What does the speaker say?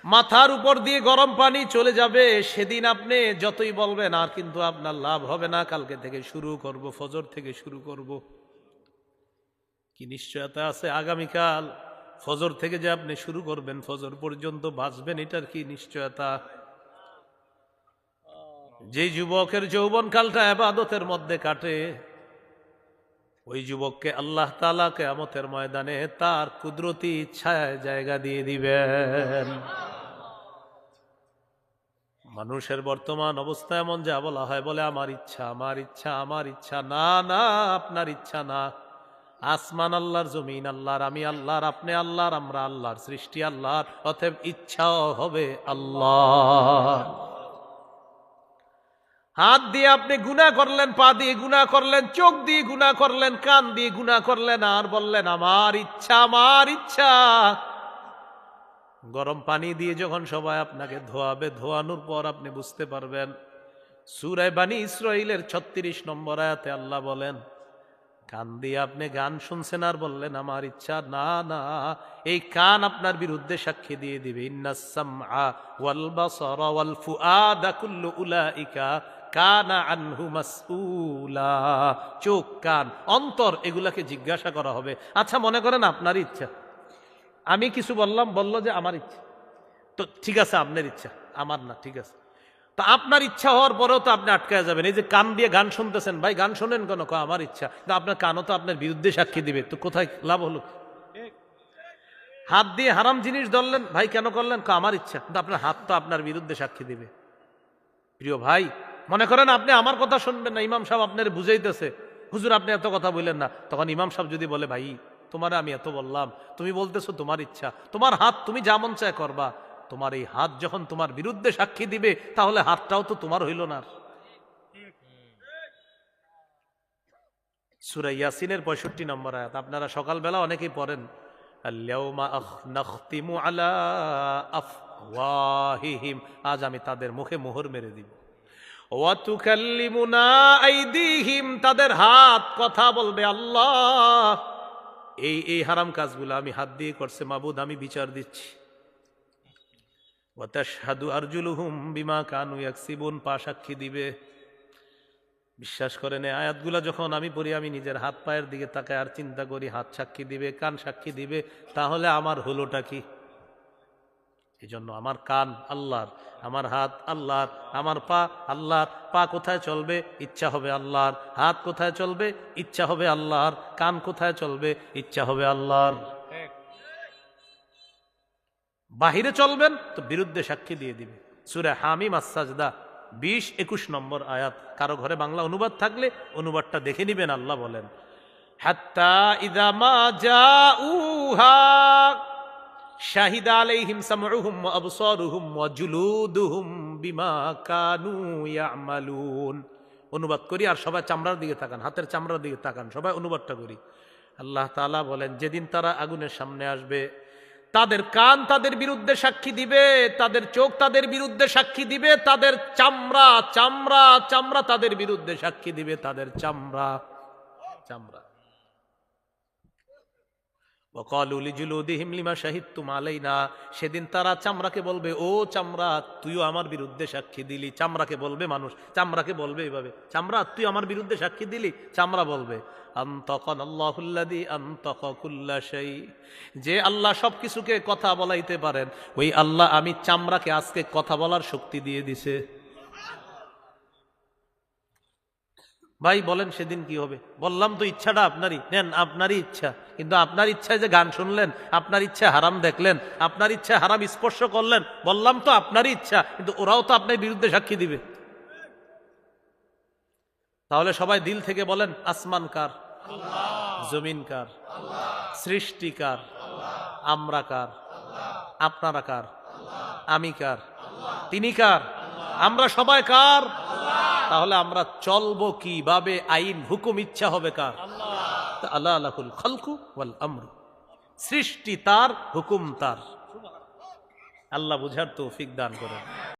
মাথার উপর দিয়ে গরম পানি চলে যাবে, সেদিন আপনি যতই বলবেন আর কিন্তু আপনার লাভ হবে না। কালকে থেকে শুরু করব, ফজর থেকে শুরু করব। কি নিশ্চয়তা আছে আগামীকাল ফজর থেকে যে আপনি শুরু করবেন, ফজর পর্যন্ত বাঁচবেন, এটার কি নিশ্চয়তা? যে যুবকের যৌবনকালটা ইবাদতের মধ্যে কাটে, ওই যুবককে আল্লাহ তাআলা কিয়ামতের ময়দানে তার কুদরতি ইচ্ছায় জায়গা দিয়ে দিবেন। মানুষের বর্তমান অবস্থা এমন, যা বলা হয় বলে আমার ইচ্ছা, আমার ইচ্ছা, আমার ইচ্ছা। না না, আপনার ইচ্ছা না। আসমান আল্লাহর, জমিন আল্লাহর, আমি আল্লাহর, আপনি আল্লাহর, আমরা আল্লাহর, সৃষ্টি আল্লাহর, অতএব ইচ্ছাও হবে আল্লাহ। হাত দিয়ে আপনি গুনাহ করলেন, পা দিয়ে গুনাহ করলেন, চোখ দিয়ে গুনাহ করলেন, কান দিয়ে গুনাহ করলেন, আর বললেন আমার ইচ্ছা, আমার ইচ্ছা। গরম পানি দিয়ে যখন সবাই আপনাকে ধোয়াবে, ধোয়ানোর পর আপনি বুঝতে পারবেন। সূরা বানী ইসরাঈলের ৩৬ নম্বর আয়াতে আল্লাহ বলেন, কান দিয়ে আপনি গান শুনছেন আর বললেন আমার ইচ্ছা। না না, এই কান আপনার বিরুদ্ধে সাক্ষী দিয়ে দিবে। ইন্নাস সামআ ওয়াল বাসারা ওয়াল ফুআদা কুল্লু উলাইকা কানা আনহু মাসউলা। চোখ, কান, অন্তর, এগুলাকে জিজ্ঞাসা করা হবে। আচ্ছা, মনে করেন আপনার ইচ্ছা, আমি কিছু বললাম, বললো যে আমার ইচ্ছা, তো ঠিক আছে আপনার ইচ্ছা, আমার না, ঠিক আছে। তো আপনার ইচ্ছা হওয়ার পরেও তো আপনি আটকায় যাবেন। এই যে কান দিয়ে গান শুনতেছেন, ভাই গান শোনেন কেন? আমার ইচ্ছা। কিন্তু আপনার কানও তো আপনার বিরুদ্ধে সাক্ষী দিবে, তো কোথায় লাভ হলো? হাত দিয়ে হারাম জিনিস ধরলেন, ভাই কেন করলেন? আমার ইচ্ছা। কিন্তু আপনার হাত তো আপনার বিরুদ্ধে সাক্ষী দিবে। প্রিয় ভাই, মনে করেন আপনি আমার কথা শুনবেন না, ইমাম সাহেব আপনার বুঝাইতেছে, হুজুর আপনি এত কথা বললেন না। তখন ইমাম সাহেব যদি বলে, ভাই তোমার আমি এত বললাম, তুমি বলতেছো তোমার ইচ্ছা, তোমার হাত তুমি যা মন চায় করবা। তোমার এই হাত যখন তোমার বিরুদ্ধে সাক্ষী দিবে, তাহলে হাতটাও তো তোমার হইল না। সূরা ইয়াসিনের ৬৫ নম্বর আয়াত আপনারা সকালবেলা অনেকেই পড়েন, আল-ইয়াউমা নাখতিমু আলা আফওয়াহিহিম, আজ আমি তাদের মুখে মোহর মেরে দিব। ওয়া তুকাল্লিমুনা আইদিহিম, তাদের হাত কথা বলবে আল্লাহ এই হারাম কাজগুলো আমি হাত দিয়ে করছে, মাবুদ আমি বিচার দিচ্ছি। ওয়া তাশহাদু আরজুলুহুম বিমা কানু ইয়াকসিবুন, পা সাক্ষী দিবে। বিশ্বাস করেন, এই আয়াতগুলো যখন আমি পড়ি, আমি নিজের হাত পায়ের দিকে তাকাই আর চিন্তা করি, হাত সাক্ষী দিবে, কান সাক্ষী দিবে, তাহলে আমার হলোটা কি? এই জন্য আমার কান আল্লাহর, আমার হাত আল্লাহর, আমার পা আল্লাহর। পা কোথায় চলবে? ইচ্ছা হবে আল্লাহর। হাত কোথায় চলবে? ইচ্ছা হবে আল্লাহর। কান কোথায় চলবে? ইচ্ছা হবে আল্লাহর। বাহিরে চলবেন তো বিরুদ্ধে সাক্ষী দিয়ে দিবে। সূরা হামিম আস-সাজদা ২০-২১ নম্বর আয়াত। কারো ঘরে বাংলা অনুবাদ থাকলে অনুবাদটা দেখে নিবেন। আল্লাহ বলেন, হাত্তা ইযা মা জাউহা শাহিদা আলাইহিম সামউহুম ওয়া আবসারুহুম ওয়া জুলুদুহুম বিমা কানু ইয়ামালুন। অনুবাদ করি আর সবাই চামড়ার দিকে তাকান, হাতের চামড়ার দিকে তাকান, সবাই অনুবাদটা করি। আল্লাহ তাআলা বলেন, যেদিন তারা আগুনের সামনে আসবে, তাদের কান তাদের বিরুদ্ধে সাক্ষী দিবে, তাদের চোখ তাদের বিরুদ্ধে সাক্ষী দিবে, তাদের চামড়া চামড়া চামড়া তাদের বিরুদ্ধে সাক্ষী দিবে, তাদের চামড়া চামড়া। ওয়াকালু লিজুলুদিহিম লিমা শাহিদতুম আলাইনা, সেদিন তারা চামড়াকে বলবে, ও চামড়া তুইও আমার বিরুদ্ধে সাক্ষী দিলি। চামড়াকে বলবে মানুষ, চামড়াকে বলবে এইভাবে, চামড়া তুই আমার বিরুদ্ধে সাক্ষী দিলি। চামড়া বলবে, আনতাকানাল্লাহুল্লাযী আনতাকা কুল্লা শাই, যে আল্লাহ সবকিছুকে কথা বলাইতে পারেন, ওই আল্লাহ আমি চামড়াকে আজকে কথা বলার শক্তি দিয়ে দিছে। ভাই বলেন সেদিন কি হবে? বললাম তো ইচ্ছাটা আপনারই, নেন আপনারই ইচ্ছা। কিন্তু আপনার ইচ্ছায় যে গান শুনলেন, আপনার ইচ্ছায় হারাম দেখলেন, আপনার ইচ্ছায় হারাম স্পর্শ করলেন, বললাম তো আপনারই ইচ্ছা, কিন্তু ওরাও তো আপনার বিরুদ্ধে সাক্ষী দিবে। তাহলে সবাই দিল থেকে বলেন, আসমান কার? জমিন কার? সৃষ্টি কার? আমরা কার? আপনারা কার? আমি কার? তিনি কার? আমরা সবাই কার? তাহলে আমরা চলবো কিভাবে? আইন হুকুম ইচ্ছা হবে কার? আল্লাহ লাহুল খালকু ওয়াল আমরু, সৃষ্টি তার, হুকুম তার। আল্লাহ বুঝার তৌফিক দান করেন।